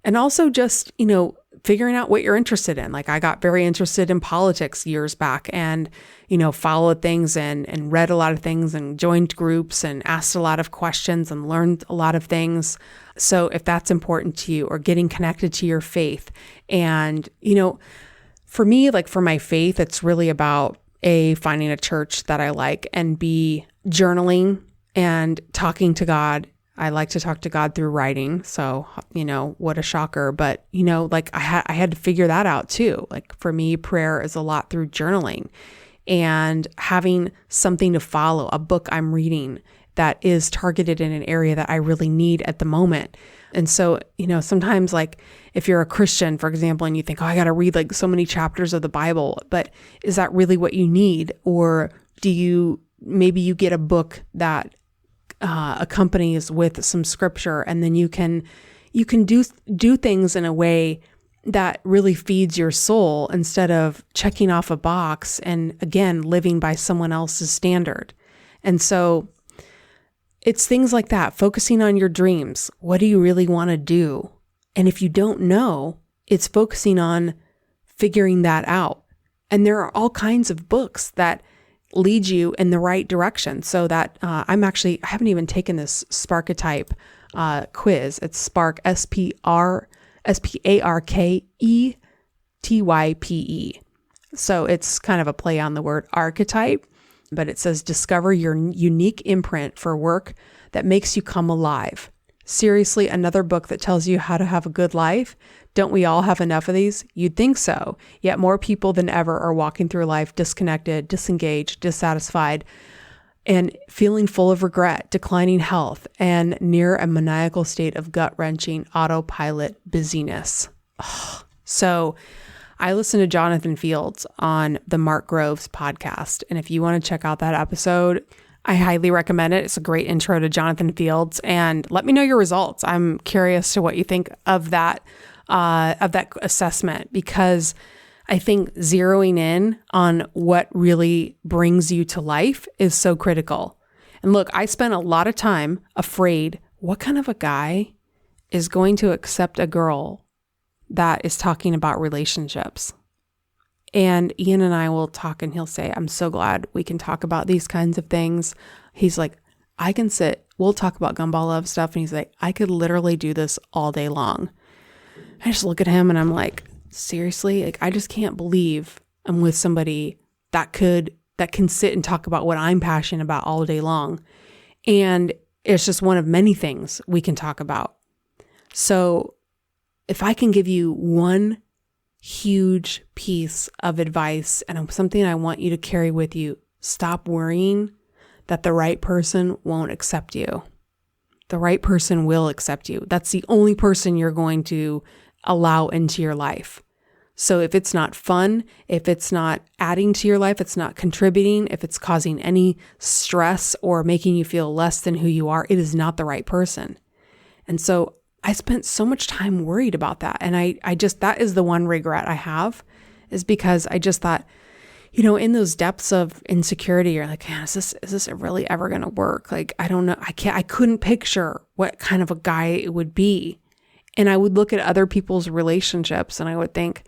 And also just, figuring out what you're interested in. Like I got very interested in politics years back and, followed things and read a lot of things and joined groups and asked a lot of questions and learned a lot of things. So if that's important to you, or getting connected to your faith. And, for me, like for my faith, it's really about finding a church that I like, and B, journaling and talking to God. I like to talk to God through writing. So, what a shocker. But, like I had to figure that out too. Like for me, prayer is a lot through journaling and having something to follow, a book I'm reading that is targeted in an area that I really need at the moment. And so, sometimes like if you're a Christian, for example, and you think, oh, I got to read like so many chapters of the Bible, but is that really what you need? Or maybe you get a book that accompanies with some scripture, and then you can do things in a way that really feeds your soul instead of checking off a box and again living by someone else's standard. And so it's things like that, focusing on your dreams. What do you really want to do? And if you don't know, it's focusing on figuring that out. And there are all kinds of books that lead you in the right direction. So that I haven't even taken this Sparketype quiz. It's Spark, SPARKETYPE. So it's kind of a play on the word archetype, but it says discover your unique imprint for work that makes you come alive. Seriously, another book that tells you how to have a good life? Don't we all have enough of these? You'd think so. Yet more people than ever are walking through life disconnected, disengaged, dissatisfied, and feeling full of regret, declining health, and near a maniacal state of gut-wrenching autopilot busyness. So I listened to Jonathan Fields on the Mark Groves podcast. And if you want to check out that episode, I highly recommend it. It's a great intro to Jonathan Fields, and let me know your results. I'm curious to what you think of that assessment, because I think zeroing in on what really brings you to life is so critical. And look, I spent a lot of time afraid, what kind of a guy is going to accept a girl that is talking about relationships? And Ian and I will talk, and he'll say, I'm so glad we can talk about these kinds of things. He's like, we'll talk about Gumball Love stuff. And he's like, I could literally do this all day long. I just look at him and I'm like, seriously? Like, I just can't believe I'm with somebody that can sit and talk about what I'm passionate about all day long. And it's just one of many things we can talk about. So if I can give you one huge piece of advice and something I want you to carry with you, stop worrying that the right person won't accept you. The right person will accept you. That's the only person you're going to allow into your life. So if it's not fun, if it's not adding to your life, it's not contributing, if it's causing any stress or making you feel less than who you are, it is not the right person. And so I spent so much time worried about that. And I just, that is the one regret I have, is because I just thought, in those depths of insecurity, you're like, man, is this really ever going to work? Like, I don't know. I couldn't picture what kind of a guy it would be. And I would look at other people's relationships and I would think,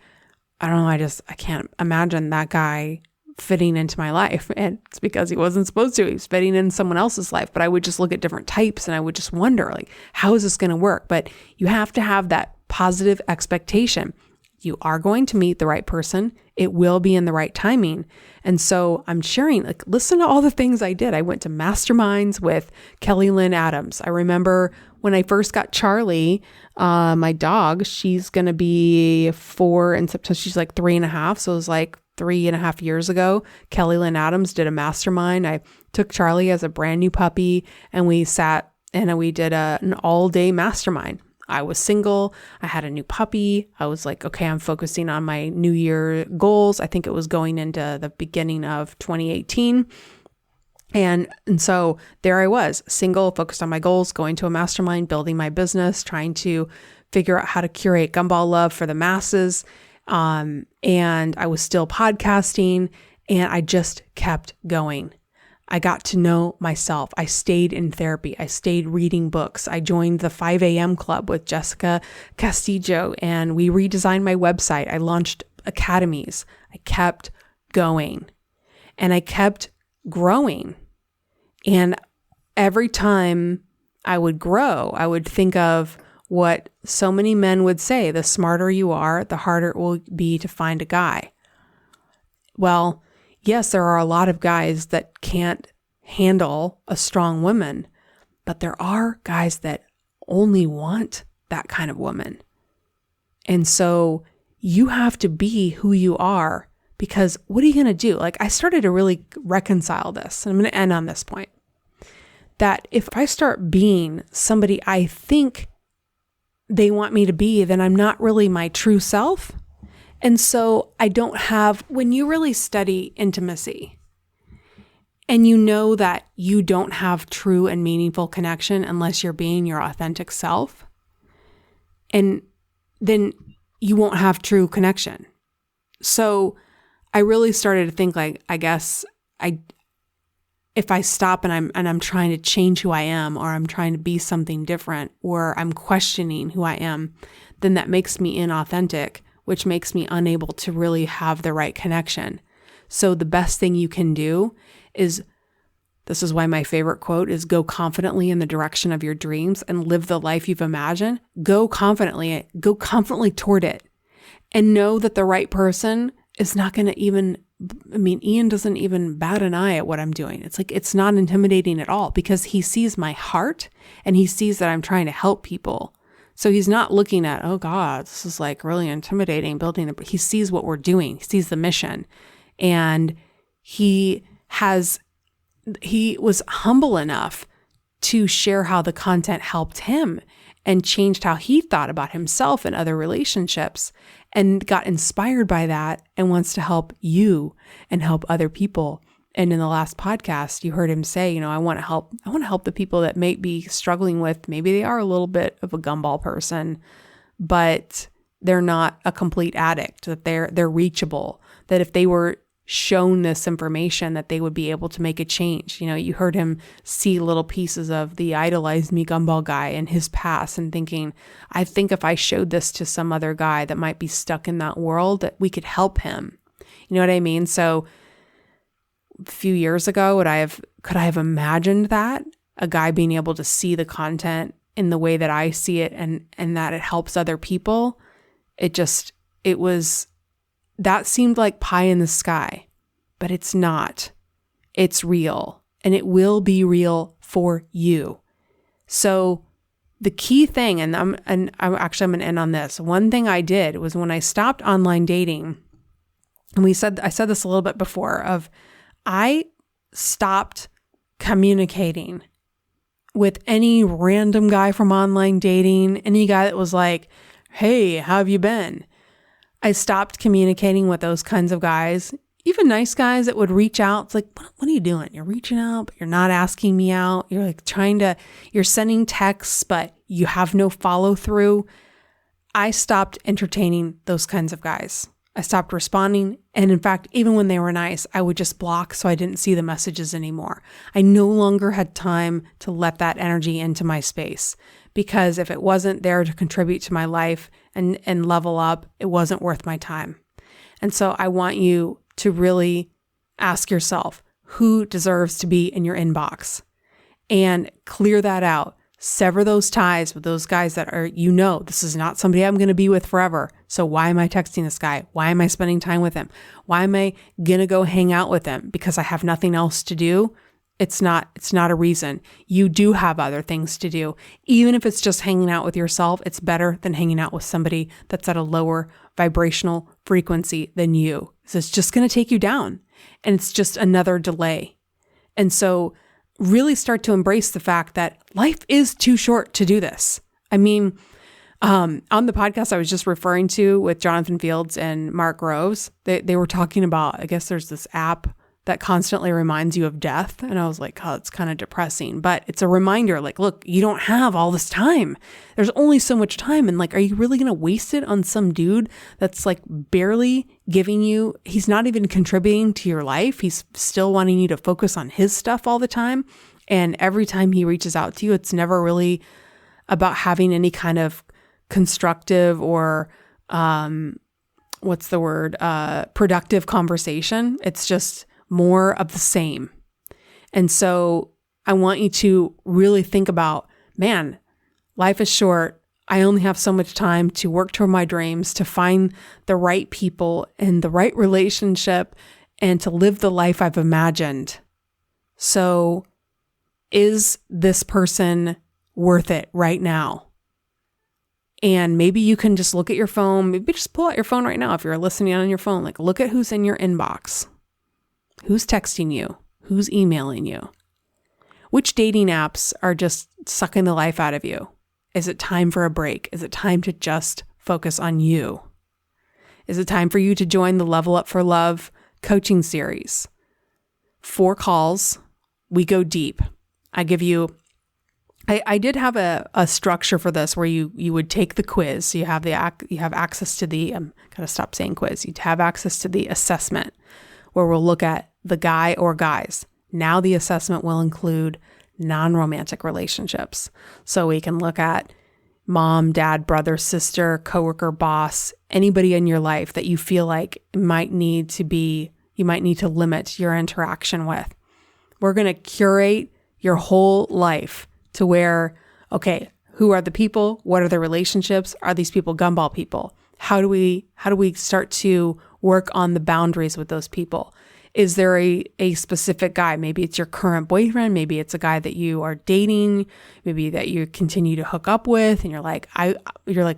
I don't know, I can't imagine that guy fitting into my life. And it's because he wasn't supposed to. He was fitting in someone else's life. But I would just look at different types and I would just wonder, like, how is this going to work? But you have to have that positive expectation. You are going to meet the right person. It will be in the right timing. And so I'm sharing, like, listen to all the things I did. I went to masterminds with Kelly Lynn Adams. I remember when I first got Charlie, my dog, she's going to be 4 in September. She's like 3.5. So it was like 3.5 years ago. Kelly Lynn Adams did a mastermind. I took Charlie as a brand new puppy and we sat and we did an all-day mastermind. I was single. I had a new puppy. I was like, okay, I'm focusing on my New Year goals. I think it was going into the beginning of 2018. And so there I was, single, focused on my goals, going to a mastermind, building my business, trying to figure out how to curate Gumball Love for the masses. And I was still podcasting and I just kept going. I got to know myself. I stayed in therapy. I stayed reading books. I joined the 5 a.m. club with Jessica Castillo and we redesigned my website. I launched academies. I kept going and I kept growing. And every time I would grow, I would think of what so many men would say: the smarter you are, the harder it will be to find a guy. Well, yes, there are a lot of guys that can't handle a strong woman, but there are guys that only want that kind of woman. And so you have to be who you are, because what are you going to do? Like, I started to really reconcile this, and I'm going to end on this point, that if I start being somebody I think they want me to be, then I'm not really my true self. And so I don't have, when you really study intimacy and you know that you don't have true and meaningful connection unless you're being your authentic self, and then you won't have true connection. So I really started to think, like, I guess if I stop and I'm trying to change who I am, or I'm trying to be something different, or I'm questioning who I am, then that makes me inauthentic, which makes me unable to really have the right connection. So the best thing you can do is, this is why my favorite quote is, go confidently in the direction of your dreams and live the life you've imagined. Go confidently toward it, and know that the right person is not going to even, Ian doesn't even bat an eye at what I'm doing. It's like, it's not intimidating at all, because he sees my heart and he sees that I'm trying to help people. So he's not looking at, oh God, this is like really intimidating building. He sees what we're doing. He sees the mission. And he was humble enough to share how the content helped him and changed how he thought about himself and other relationships, and got inspired by that and wants to help you and help other people. And in the last podcast, you heard him say, I want to help the people that may be struggling with, maybe they are a little bit of a gumball person, but they're not a complete addict, that they're reachable, that if they were shown this information, that they would be able to make a change. You heard him see little pieces of the Idolize Me Gumball guy and his past and thinking, I think if I showed this to some other guy that might be stuck in that world, that we could help him. You know what I mean? So a few years ago, could I have imagined that? A guy being able to see the content in the way that I see it and that it helps other people. That seemed like pie in the sky, but it's not. It's real, and it will be real for you. So the key thing, and I'm going to end on this. One thing I did was when I stopped online dating, and I said this a little bit before, I stopped communicating with any random guy from online dating, any guy that was like, hey, how have you been? I stopped communicating with those kinds of guys, even nice guys that would reach out. It's like, what are you doing? You're reaching out, but you're not asking me out. You're like you're sending texts, but you have no follow through. I stopped entertaining those kinds of guys. I stopped responding. And in fact, even when they were nice, I would just block so I didn't see the messages anymore. I no longer had time to let that energy into my space, because if it wasn't there to contribute to my life and level up, it wasn't worth my time. And so I want you to really ask yourself, who deserves to be in your inbox? And clear that out. Sever those ties with those guys that are, this is not somebody I'm going to be with forever. So why am I texting this guy? Why am I spending time with him? Why am I going to go hang out with him? Because I have nothing else to do? It's not a reason. You do have other things to do. Even if it's just hanging out with yourself, it's better than hanging out with somebody that's at a lower vibrational frequency than you. So it's just going to take you down, and it's just another delay. And so really start to embrace the fact that life is too short to do this. I mean, on the podcast I was just referring to with Jonathan Fields and Mark Groves, they were talking about, I guess there's this app that constantly reminds you of death. And I was like, oh, it's kind of depressing, but it's a reminder, like, look, you don't have all this time. There's only so much time. And like, are you really going to waste it on some dude that's like barely giving you, he's not even contributing to your life. He's still wanting you to focus on his stuff all the time. And every time he reaches out to you, it's never really about having any kind of constructive or, productive conversation. It's just more of the same. And so I want you to really think about, man, life is short. I only have so much time to work toward my dreams, to find the right people and the right relationship, and to live the life I've imagined. So is this person worth it right now? And maybe you can just look at your phone, maybe just pull out your phone right now. If you're listening on your phone, like look at who's in your inbox. Who's texting you? Who's emailing you? Which dating apps are just sucking the life out of you? Is it time for a break? Is it time to just focus on you? Is it time for you to join the Level Up for Love coaching series? 4 calls. We go deep. I did have a structure for this where you would take the quiz. So you have access to the, gotta stop saying quiz. You'd have access to the assessment where we'll look at the guy or guys. Now the assessment will include non-romantic relationships. So we can look at mom, dad, brother, sister, coworker, boss, anybody in your life that you feel like you might need to limit your interaction with. We're going to curate your whole life to where, okay, who are the people? What are the relationships? Are these people gumball people? How do we start to work on the boundaries with those people? Is there a specific guy? Maybe it's your current boyfriend. Maybe it's a guy that you are dating. Maybe that you continue to hook up with. And you're like,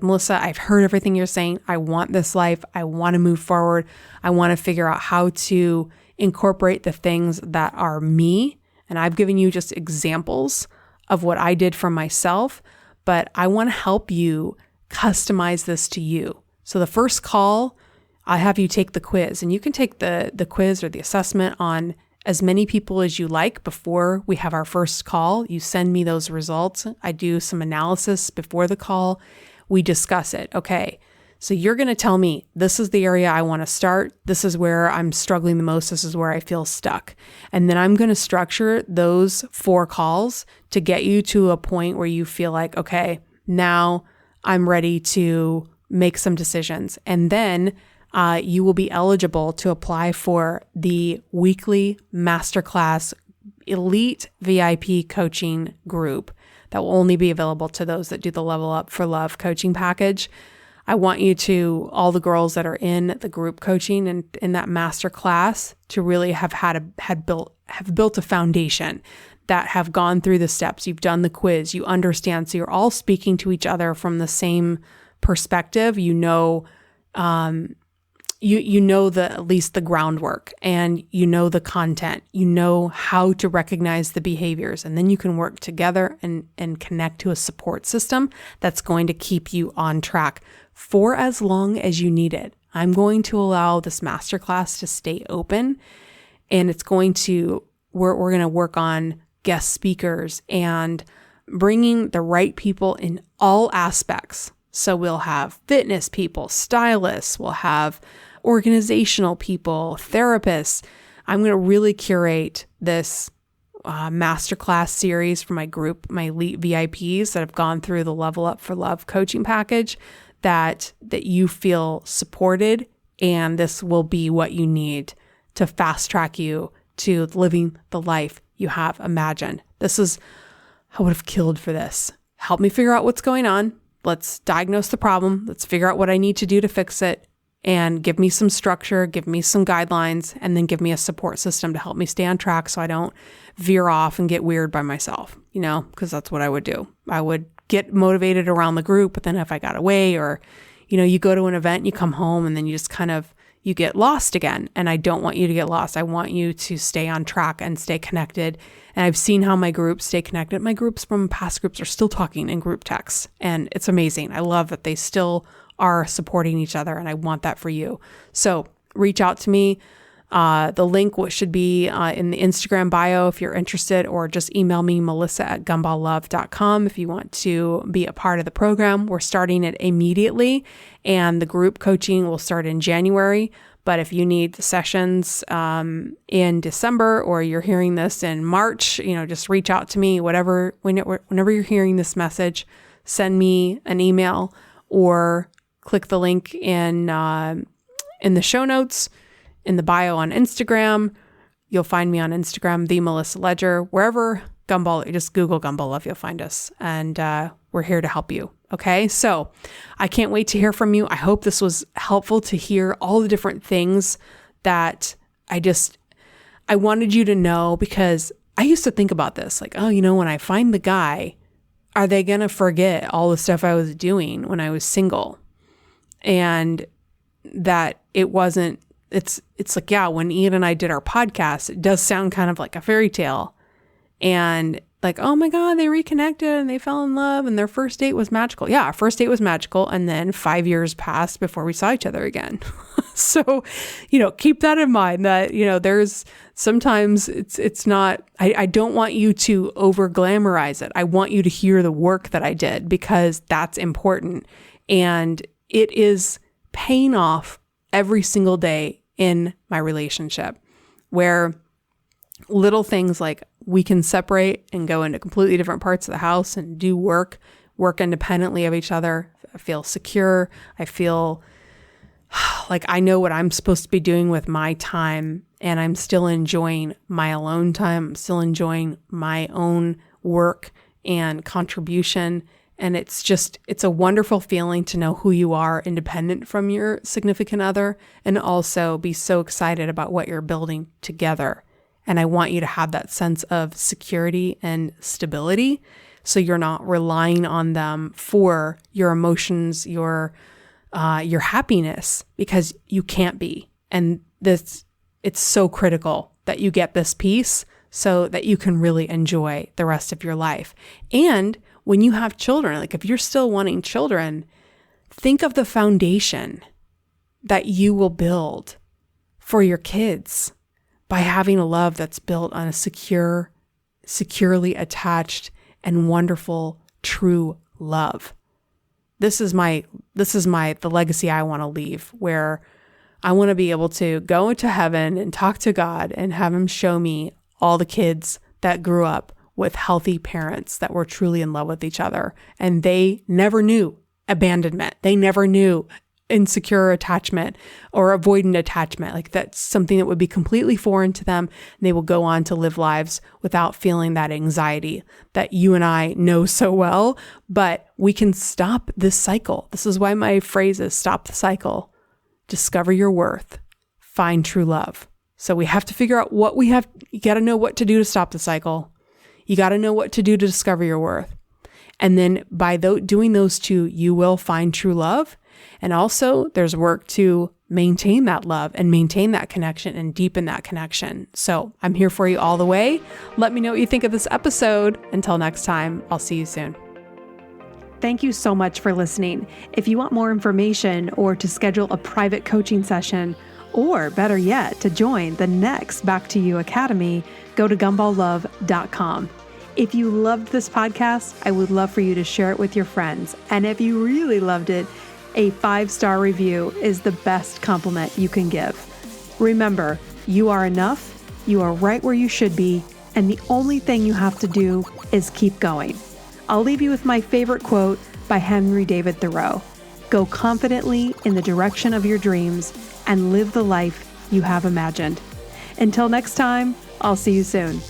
Melissa, I've heard everything you're saying. I want this life. I want to move forward. I want to figure out how to incorporate the things that are me. And I've given you just examples of what I did for myself, but I want to help you customize this to you. So the first call, I have you take the quiz, and you can take the quiz or the assessment on as many people as you like before we have our first call. You send me those results. I do some analysis before the call. We discuss it. Okay, so you're going to tell me, this is the area I want to start. This is where I'm struggling the most. This is where I feel stuck. And then I'm going to structure those 4 calls to get you to a point where you feel like, okay, now I'm ready to make some decisions. And then you will be eligible to apply for the weekly masterclass elite VIP coaching group that will only be available to those that do the Level Up for Love coaching package. I want you to, all the girls that are in the group coaching and in that masterclass, to really have built a foundation, that have gone through the steps. You've done the quiz, you understand. So you're all speaking to each other from the same perspective. You know at least the groundwork, and you know the content, you know how to recognize the behaviors, and then you can work together and connect to a support system that's going to keep you on track for as long as you need it. I'm going to allow this masterclass to stay open, and we're going to work on guest speakers and bringing the right people in all aspects. So we'll have fitness people, stylists, we'll have organizational people, therapists. I'm going to really curate this masterclass series for my group, my elite VIPs that have gone through the Level Up for Love coaching package, that you feel supported, and this will be what you need to fast track you to living the life you have imagined. I would have killed for this. Help me figure out what's going on. Let's diagnose the problem. Let's figure out what I need to do to fix it, and give me some structure, give me some guidelines, and then give me a support system to help me stay on track so I don't veer off and get weird by myself, because that's what I would do. I would get motivated around the group, but then if I got away, or, you go to an event, you come home, and then you just you get lost again. And I don't want you to get lost. I want you to stay on track and stay connected. And I've seen how my groups stay connected. My groups from past groups are still talking in group texts, and it's amazing. I love that they still are supporting each other, and I want that for you. So reach out to me. The link should be in the Instagram bio if you're interested, or just email me, melissa@gumballlove.com, if you want to be a part of the program. We're starting it immediately, and the group coaching will start in January. But if you need sessions in December, or you're hearing this in March, just reach out to me. Whenever you're hearing this message, send me an email or click the link in the show notes, in the bio on Instagram. You'll find me on Instagram, the Melissa Ledger. Wherever Gumball, just Google Gumball Love, you'll find us. And we're here to help you. Okay, so I can't wait to hear from you. I hope this was helpful to hear all the different things that I wanted you to know, because I used to think about this, like, when I find the guy, are they going to forget all the stuff I was doing when I was single? And that it wasn't, it's like, yeah, when Ian and I did our podcast, it does sound kind of like a fairy tale, and like, oh my God, they reconnected and they fell in love and their first date was magical. Yeah, our first date was magical. And then 5 years passed before we saw each other again. So, keep that in mind, that, there's sometimes it's not, I don't want you to over glamorize it. I want you to hear the work that I did, because that's important. And it is paying off every single day in my relationship, where little things like we can separate and go into completely different parts of the house and do work independently of each other. I feel secure. I feel like I know what I'm supposed to be doing with my time, and I'm still enjoying my alone time. I'm still enjoying my own work and contribution. And it's a wonderful feeling to know who you are independent from your significant other, and also be so excited about what you're building together. And I want you to have that sense of security and stability, so you're not relying on them for your emotions, your happiness, because you can't be. And it's so critical that you get this piece so that you can really enjoy the rest of your life. And when you have children, like if you're still wanting children, think of the foundation that you will build for your kids by having a love that's built on a securely attached and wonderful, true love. This is the legacy I want to leave, where I want to be able to go into heaven and talk to God and have him show me all the kids that grew up with healthy parents that were truly in love with each other. And they never knew abandonment. They never knew insecure attachment or avoidant attachment. Like, that's something that would be completely foreign to them. And they will go on to live lives without feeling that anxiety that you and I know so well. But we can stop this cycle. This is why my phrase is stop the cycle, discover your worth, find true love. So we have to figure out what we have. You got to know what to do to stop the cycle. You got to know what to do to discover your worth. And then by doing those two, you will find true love. And also there's work to maintain that love and maintain that connection and deepen that connection. So I'm here for you all the way. Let me know what you think of this episode. Until next time, I'll see you soon. Thank you so much for listening. If you want more information or to schedule a private coaching session, or better yet, to join the next Back to You Academy, go to gumballlove.com. If you loved this podcast, I would love for you to share it with your friends. And if you really loved it, a 5-star review is the best compliment you can give. Remember, you are enough, you are right where you should be, and the only thing you have to do is keep going. I'll leave you with my favorite quote by Henry David Thoreau. Go confidently in the direction of your dreams and live the life you have imagined. Until next time, I'll see you soon.